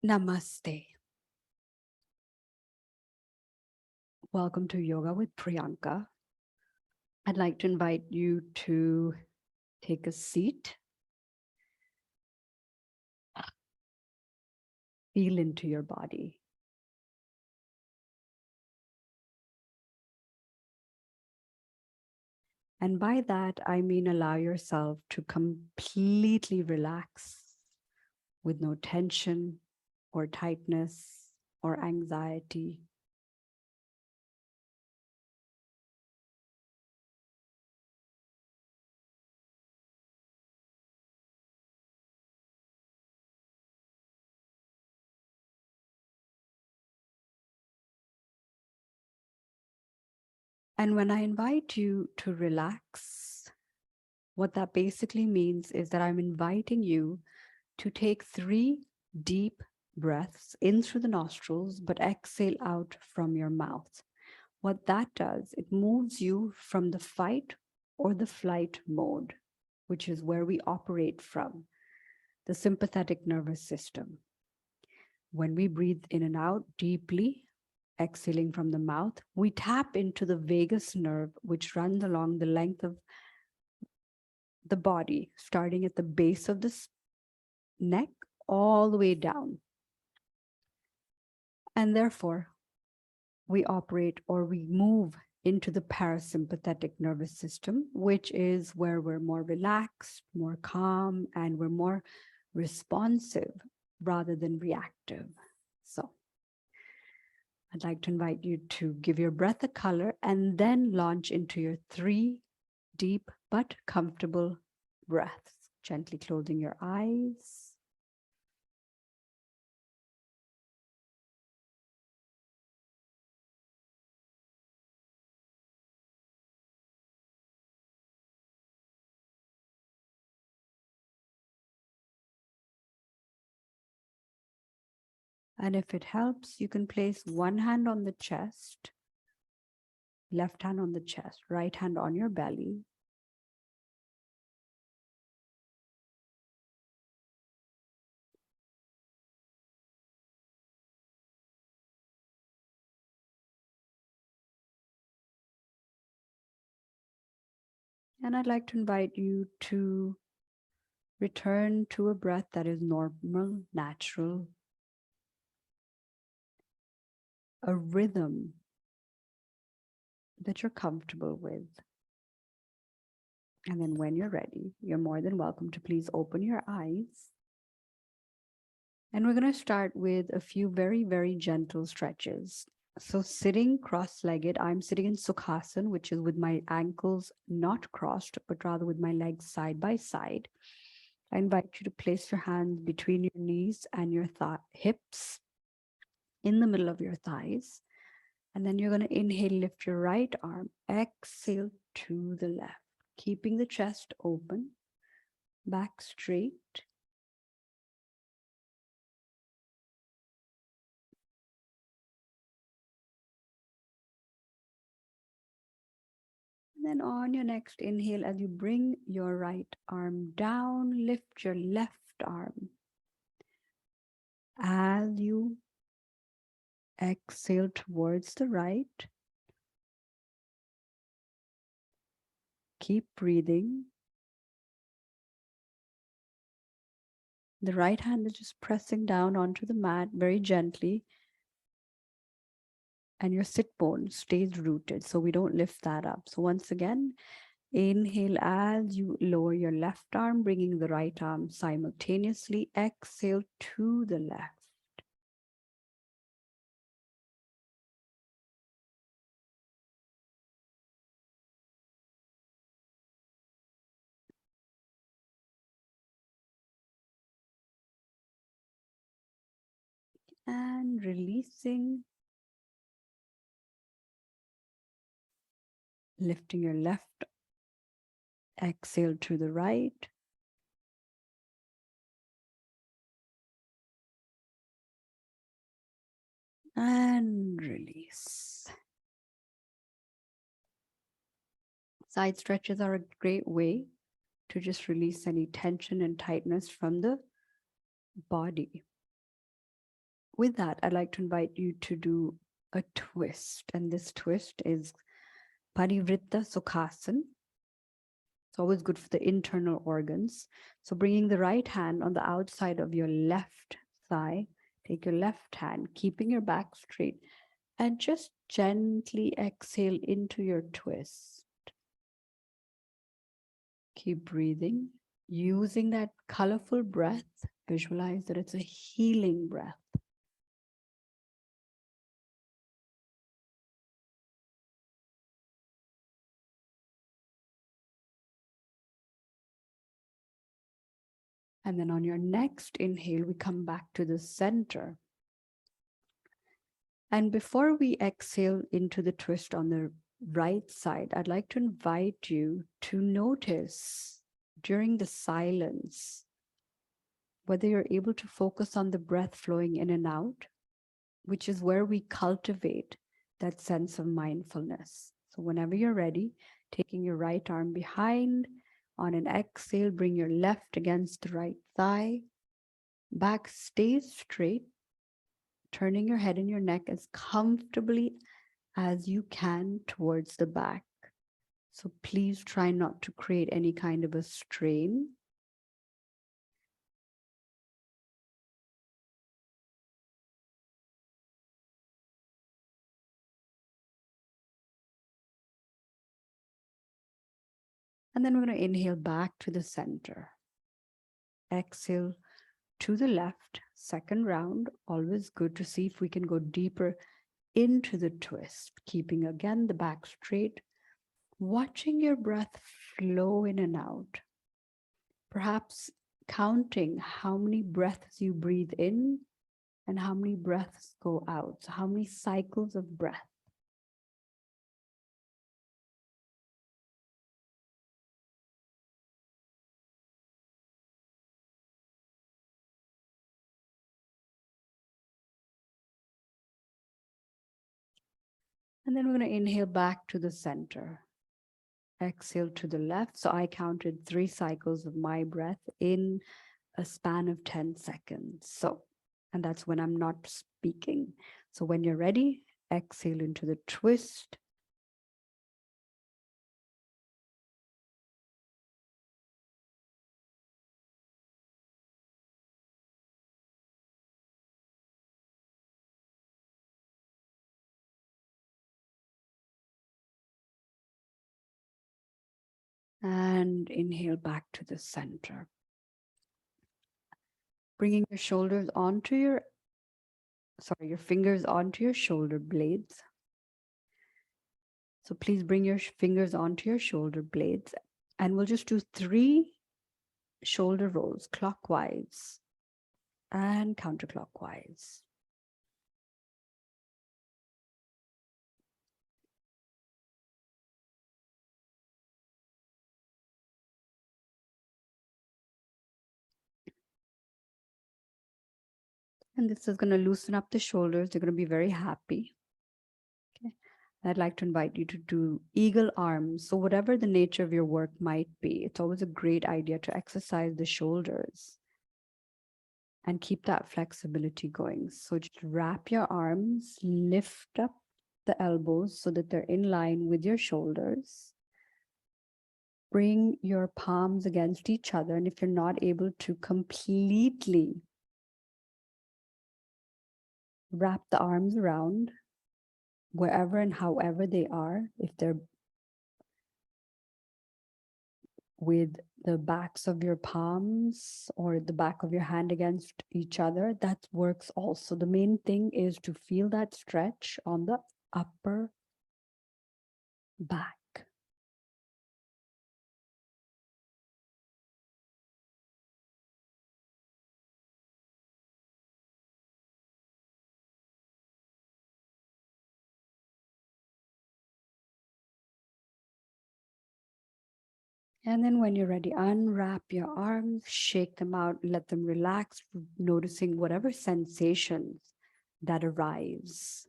Namaste. Welcome to Yoga with Priyanka. I'd like to invite you to take a seat. Feel into your body. And by that, I mean allow yourself to completely relax with no tension or tightness or anxiety. And when I invite you to relax, what that basically means is that I'm inviting you to take 3 deep breaths in through the nostrils, but exhale out from your mouth. What that does, it moves you from the fight or the flight mode, which is where we operate from, the sympathetic nervous system. When we breathe in and out deeply, exhaling from the mouth, we tap into the vagus nerve, which runs along the length of the body, starting at the base of the neck all the way down. And therefore, we operate or we move into the parasympathetic nervous system, which is where we're more relaxed, more calm, and we're more responsive rather than reactive. So I'd like to invite you to give your breath a color and then launch into your 3 deep but comfortable breaths, gently closing your eyes. And if it helps, you can place one hand on the chest, left hand on the chest, right hand on your belly. And I'd like to invite you to return to a breath that is normal, natural, a rhythm that you're comfortable with. And then when you're ready, you're more than welcome to please open your eyes. And we're going to start with a few very, very gentle stretches. So sitting cross-legged, I'm sitting in Sukhasana, which is with my ankles not crossed, but rather with my legs side by side. I invite you to place your hands between your knees and your hips in the middle of your thighs. And then you're going to inhale, lift your right arm, exhale to the left, keeping the chest open, back straight. And then on your next inhale, as you bring your right arm down, lift your left arm. As you exhale towards the right, keep breathing. The right hand is just pressing down onto the mat very gently, and your sit bone stays rooted, so we don't lift that up. So once again, inhale as you lower your left arm, bringing the right arm simultaneously. Exhale to the left. And releasing. Lifting your left, exhale to the right. And release. Side stretches are a great way to just release any tension and tightness from the body. with that, I'd like to invite you to do a twist. And this twist is Parivritta Sukhasana. It's always good for the internal organs. So bringing the right hand on the outside of your left thigh, take your left hand, keeping your back straight, and just gently exhale into your twist. Keep breathing. Using that colorful breath, visualize that it's a healing breath. And then on your next inhale, we come back to the center. And before we exhale into the twist on the right side, I'd like to invite you to notice during the silence whether you're able to focus on the breath flowing in and out, which is where we cultivate that sense of mindfulness. So whenever you're ready, taking your right arm behind, on an exhale, bring your left against the right thigh, back stays straight, turning your head and your neck as comfortably as you can towards the back. So please try not to create any kind of a strain. And then we're going to inhale back to the center. Exhale to the left, second round. Always good to see if we can go deeper into the twist, keeping again the back straight, watching your breath flow in and out. Perhaps counting how many breaths you breathe in and how many breaths go out. So how many cycles of breath. And then we're going to inhale back to the center. Exhale to the left. So I counted 3 cycles of my breath in a span of 10 seconds. So, and that's when I'm not speaking. So when you're ready, exhale into the twist. And inhale back to the center. Bringing your shoulders onto your fingers onto your shoulder blades. So please bring your fingers onto your shoulder blades, and we'll just do 3 shoulder rolls clockwise and counterclockwise. And this is going to loosen up the shoulders. They're going to be very happy. Okay. I'd like to invite you to do eagle arms. So whatever the nature of your work might be, it's always a great idea to exercise the shoulders and keep that flexibility going. So just wrap your arms, lift up the elbows so that they're in line with your shoulders. Bring your palms against each other. And if you're not able to completely wrap the arms around, wherever and however they are, if they're with the backs of your palms or the back of your hand against each other, that works also. The main thing is to feel that stretch on the upper back. And then when you're ready, unwrap your arms, shake them out, let them relax, noticing whatever sensations that arise.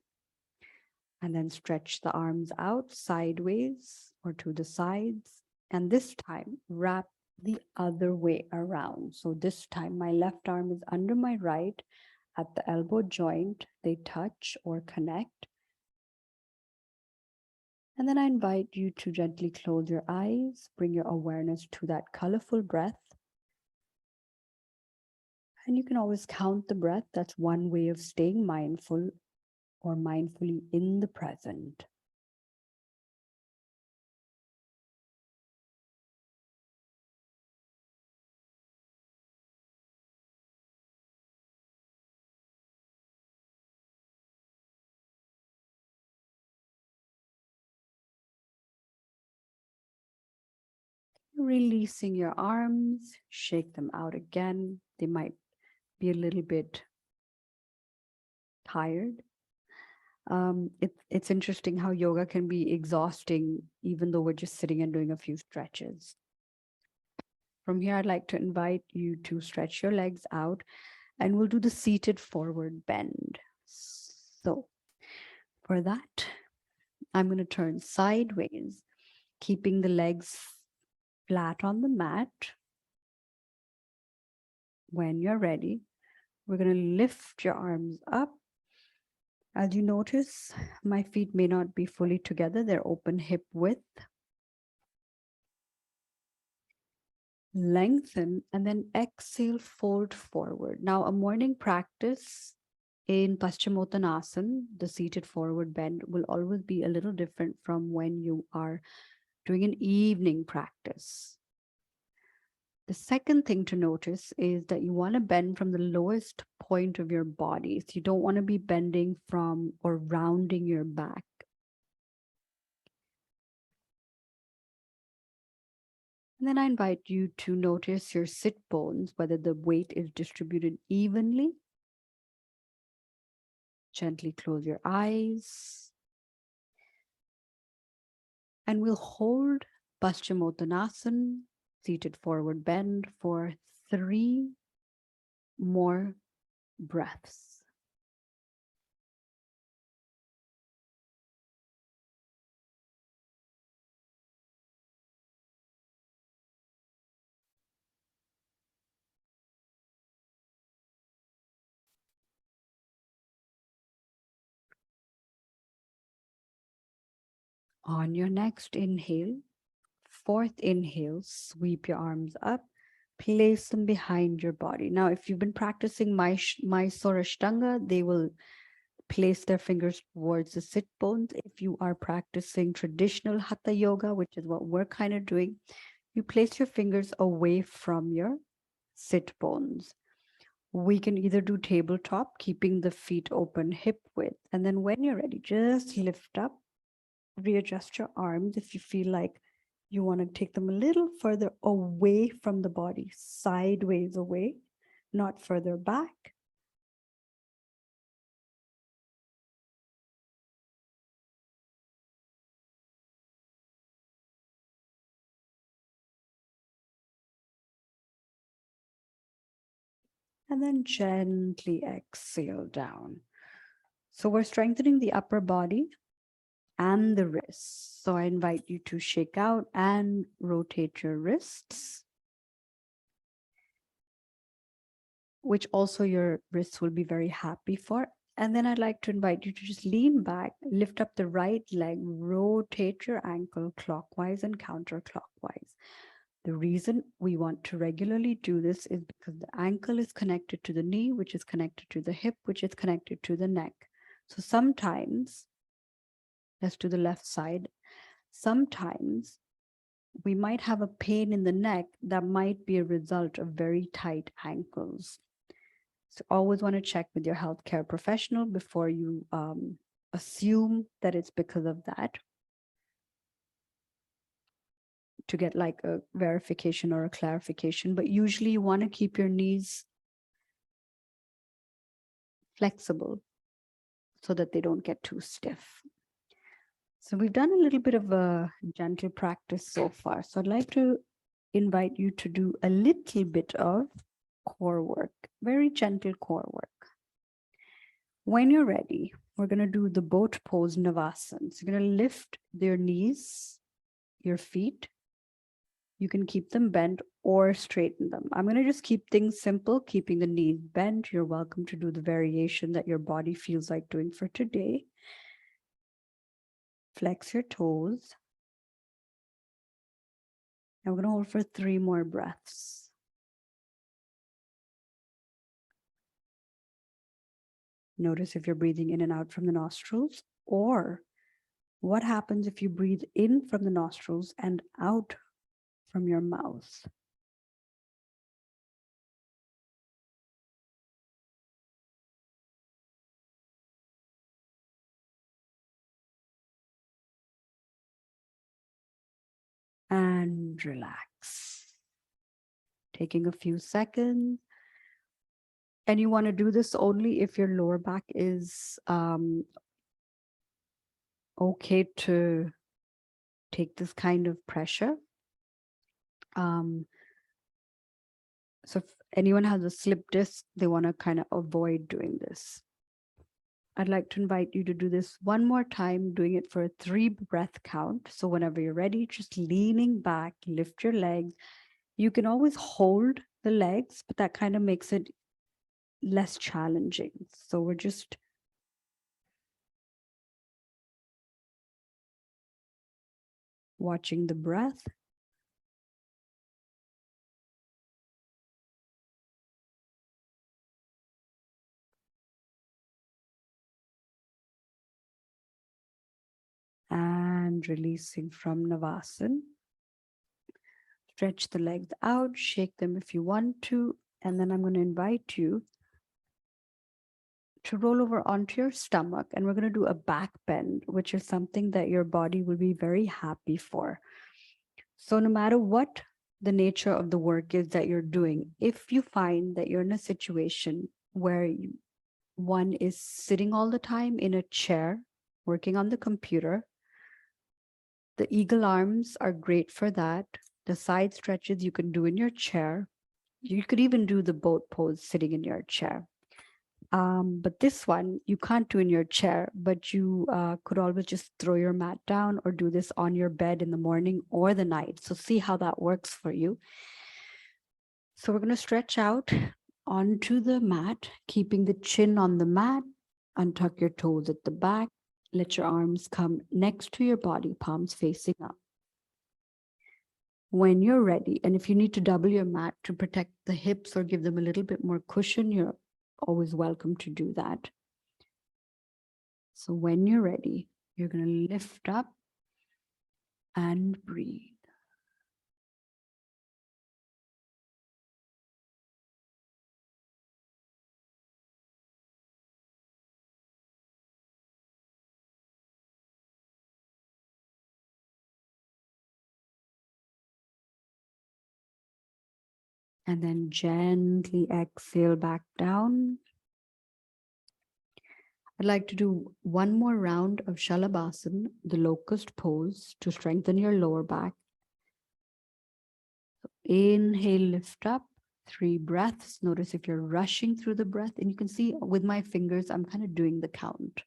And then stretch the arms out sideways or to the sides. And this time, wrap the other way around. So this time, my left arm is under my right. at the elbow joint, they touch or connect. And then I invite you to gently close your eyes, bring your awareness to that colorful breath. And you can always count the breath. That's one way of staying mindful or mindfully in the present. Releasing your arms, shake them out again. They might be a little bit tired. It's interesting how yoga can be exhausting, even though we're just sitting and doing a few stretches. From here, I'd like to invite you to stretch your legs out, and we'll do the seated forward bend. So for that, I'm going to turn sideways, keeping the legs flat on the mat. When you're ready, we're going to lift your arms up. As you notice, my feet may not be fully together. They're open hip width. Lengthen and then exhale, fold forward. Now, a morning practice in Paschimottanasana, the seated forward bend, will always be a little different from when you are doing an evening practice. The second thing to notice is that you want to bend from the lowest point of your body. So you don't want to be bending from or rounding your back. And then I invite you to notice your sit bones, whether the weight is distributed evenly. Gently close your eyes. And we'll hold Paschimottanasana, seated forward bend, for 3 more breaths. On your next inhale, 4th inhale, sweep your arms up, place them behind your body. Now, if you've been practicing Mysore Ashtanga, they will place their fingers towards the sit bones. If you are practicing traditional Hatha yoga, which is what we're kind of doing, you place your fingers away from your sit bones. We can either do tabletop, keeping the feet open hip width. And then when you're ready, just lift up, readjust your arms if you feel like you want to take them a little further away from the body, sideways away, not further back. And then gently exhale down. So we're strengthening the upper body and the wrists. So I invite you to shake out and rotate your wrists, which also your wrists will be very happy for. And then I'd like to invite you to just lean back, lift up the right leg, rotate your ankle clockwise and counterclockwise. The reason we want to regularly do this is because the ankle is connected to the knee, which is connected to the hip, which is connected to the neck. So sometimes, let's do the left side. Sometimes we might have a pain in the neck that might be a result of very tight ankles. So always want to check with your healthcare professional before you assume that it's because of that, to get like a verification or a clarification. But usually you want to keep your knees flexible so that they don't get too stiff. So we've done a little bit of a gentle practice so far. So I'd like to invite you to do a little bit of core work, very gentle core work. When you're ready, we're going to do the boat pose Navasana. So you're going to lift your knees, your feet, You can keep them bent or straighten them. I'm going to just keep things simple, keeping the knees bent. You're welcome to do the variation that your body feels like doing for today. Flex your toes. And we're going to hold for 3 more breaths. Notice if you're breathing in and out from the nostrils, or what happens if you breathe in from the nostrils and out from your mouth. And relax. Taking a few seconds. And you want to do this only if your lower back is okay to take this kind of pressure. So if anyone has a slip disc, they want to kind of avoid doing this. I'd like to invite you to do this one more time, doing it for a 3 breath count. So whenever you're ready, just leaning back, lift your legs. You can always hold the legs, but that kind of makes it less challenging. So we're just watching the breath. And releasing from Navasana. Stretch the legs out, shake them if you want to, and then I'm going to invite you to roll over onto your stomach, and we're going to do a back bend, which is something that your body will be very happy for. So no matter what the nature of the work is that you're doing, if you find that you're in a situation where one is sitting all the time in a chair, working on the computer, the eagle arms are great for that. The side stretches you can do in your chair. You could even do the boat pose sitting in your chair. But this one you can't do in your chair, but you could always just throw your mat down or do this on your bed in the morning or the night. So see how that works for you. So we're going to stretch out onto the mat, keeping the chin on the mat. Untuck your toes at the back. Let your arms come next to your body, palms facing up. When you're ready, and if you need to double your mat to protect the hips or give them a little bit more cushion, you're always welcome to do that. So when you're ready, you're going to lift up and breathe. And then gently exhale back down. I'd like to do one more round of Shalabhasana, the locust pose, to strengthen your lower back. Inhale, lift up, 3 breaths. Notice if you're rushing through the breath, and you can see with my fingers, I'm kind of doing the count.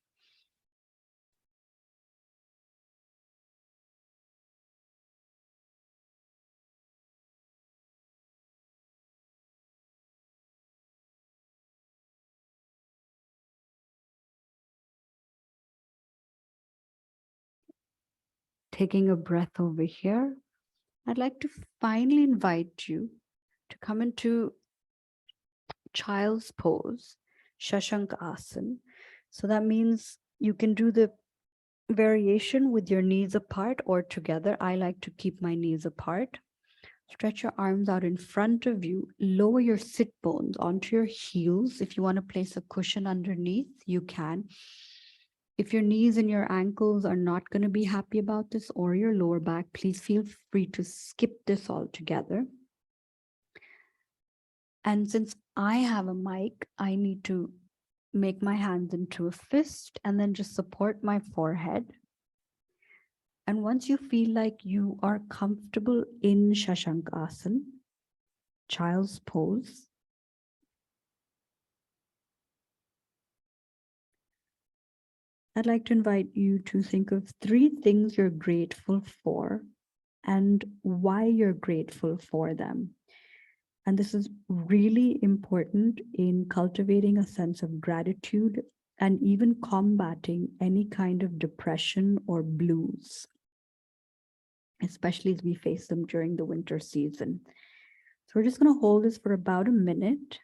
Taking a breath over here, I'd like to finally invite you to come into child's pose, Shashank Asana. So that means you can do the variation with your knees apart or together. I like to keep my knees apart. Stretch your arms out in front of you. Lower your sit bones onto your heels. If you want to place a cushion underneath, you can. If your knees and your ankles are not going to be happy about this, or your lower back, please feel free to skip this altogether. And since I have a mic, I need to make my hands into a fist and then just support my forehead. And once you feel like you are comfortable in Shashank Asana, child's pose, I'd like to invite you to think of 3 things you're grateful for and why you're grateful for them. And this is really important in cultivating a sense of gratitude and even combating any kind of depression or blues, especially as we face them during the winter season. So we're just going to hold this for about a minute.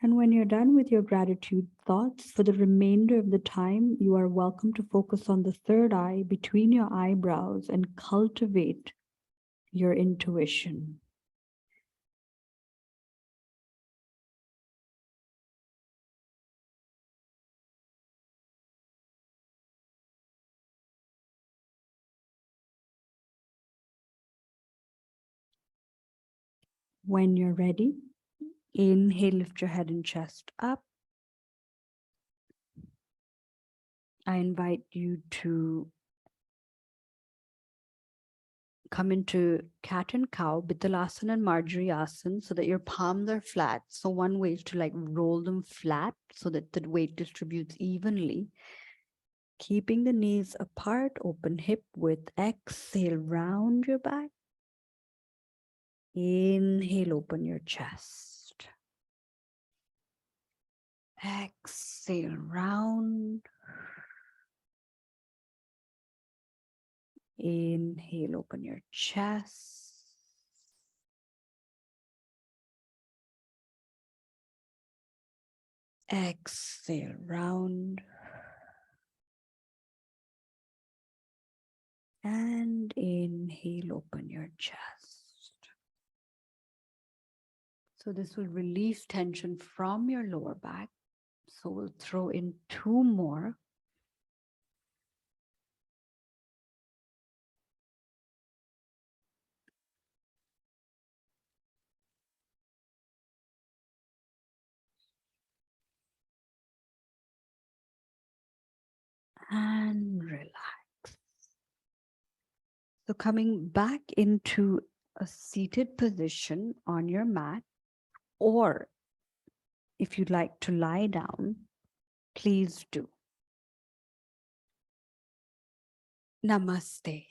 And when you're done with your gratitude thoughts, for the remainder of the time, you are welcome to focus on the third eye between your eyebrows and cultivate your intuition. When you're ready, inhale, lift your head and chest up. I invite you to come into cat and cow, Bithalasana and Marjariasana, so that your palms are flat. So one way is to like roll them flat so that the weight distributes evenly. Keeping the knees apart, open hip width. Exhale, round your back. Inhale, open your chest. Exhale, round. Inhale, open your chest. Exhale, round. And inhale, open your chest. So this will release tension from your lower back. So we'll throw in 2 more. And relax. So coming back into a seated position on your mat, or if you'd like to lie down, please do. Namaste.